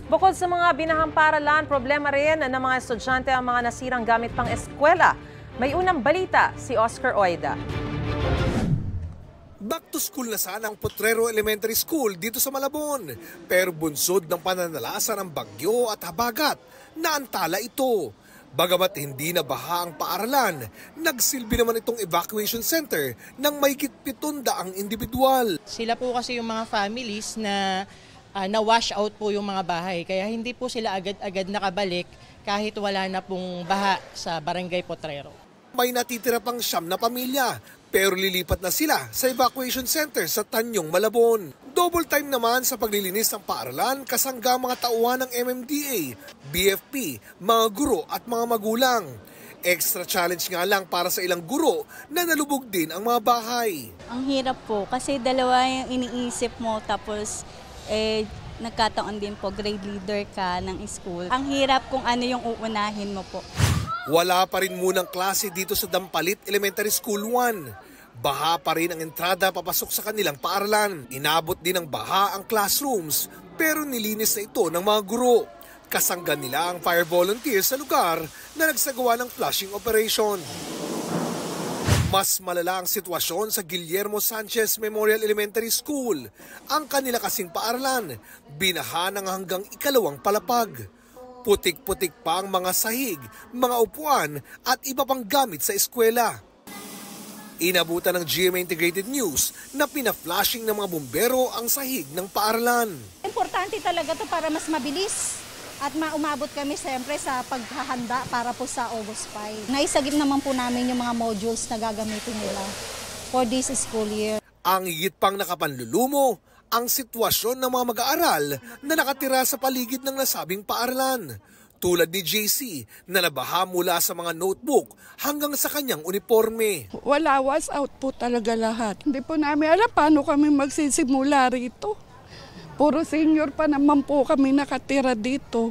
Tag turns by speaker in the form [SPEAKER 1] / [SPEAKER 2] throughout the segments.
[SPEAKER 1] Bukod sa mga binahang paaralan, problema rin ng mga estudyante ang mga nasirang gamit pang eskwela. May unang balita si Oscar Oida.
[SPEAKER 2] Back to school na sana ang Potrero Elementary School dito sa Malabon. Pero bunsod ng pananalasa ng bagyo at habagat, naantala ito. Bagamat hindi na baha ang paaralan, nagsilbi naman itong evacuation center ng mahigit 700 individual.
[SPEAKER 3] Sila po kasi yung mga families na na-wash out po yung mga bahay. Kaya hindi po sila agad-agad nakabalik kahit wala na pong baha sa Barangay Potrero.
[SPEAKER 2] May natitira pang 9 na pamilya, pero lilipat na sila sa evacuation center sa Tanyong, Malabon. Double time naman sa paglilinis ng paaralan kasangga mga tauhan ng MMDA, BFP, mga guro at mga magulang. Extra challenge nga lang para sa ilang guro na nalubog din ang mga bahay.
[SPEAKER 4] Ang hirap po kasi dalawa yung iniisip mo tapos nagkataon din po grade leader ka ng school. Ang hirap kung ano yung uunahin mo po.
[SPEAKER 2] Wala pa rin munang klase dito sa Dampalit Elementary School 1. Baha pa rin ang entrada papasok sa kanilang paaralan. Inabot din ng baha ang classrooms pero nilinis na ito ng mga guro. Kasangga nila ang fire volunteers sa lugar na nagsagawa ng flushing operation. Mas malala ang sitwasyon sa Guillermo Sanchez Memorial Elementary School. Ang kanila kasing paaralan, binaha ng hanggang ikalawang palapag. Putik-putik pa ang mga sahig, mga upuan at iba pang gamit sa eskwela. Inabutan ng GMA Integrated News na pina-flashing ng mga bumbero ang sahig ng paaralan.
[SPEAKER 5] Importante talaga to para mas mabilis at maumabot kami siyempre sa paghahanda para po sa August 5. Naisagip naman po namin yung mga modules na gagamitin nila for this school year.
[SPEAKER 2] Ang higit pang nakapanlulumo, ang sitwasyon ng mga mag-aaral na nakatira sa paligid ng nasabing paaralan. Tulad ni JC na nabaha mula sa mga notebook hanggang sa kanyang uniforme.
[SPEAKER 6] Wala, was out po talaga lahat. Hindi po namin alam paano kami magsisimula rito. Puro senior pa naman po kami nakatira dito.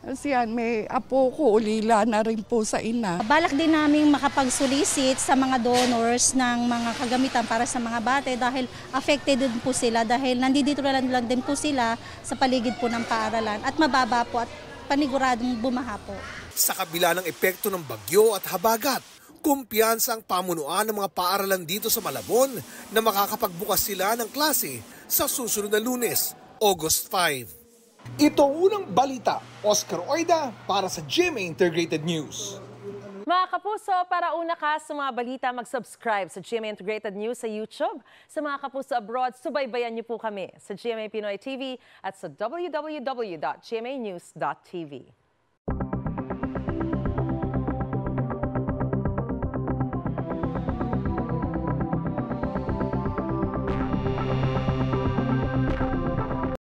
[SPEAKER 6] Kasi yan, may apo ko, ulila na rin po sa ina.
[SPEAKER 5] Balak din namin makapag-solicit sa mga donors ng mga kagamitan para sa mga bata dahil affected din po sila dahil nandito lang din po sila sa paligid po ng paaralan at mababa po at paniguradong bumaha po.
[SPEAKER 2] Sa kabila ng epekto ng bagyo at habagat, kumpiyansa ang pamunuan ng mga paaralan dito sa Malabon na makakapagbukas sila ng klase sa susunod na Lunes, August 5. Ito ang unang balita, Oscar Oida para sa GMA Integrated News.
[SPEAKER 1] Mga kapuso, para una ka sa mga balita, mag-subscribe sa GMA Integrated News sa YouTube. Sa mga kapuso abroad, subaybayan niyo po kami sa GMA Pinoy TV at sa www.gmanews.tv.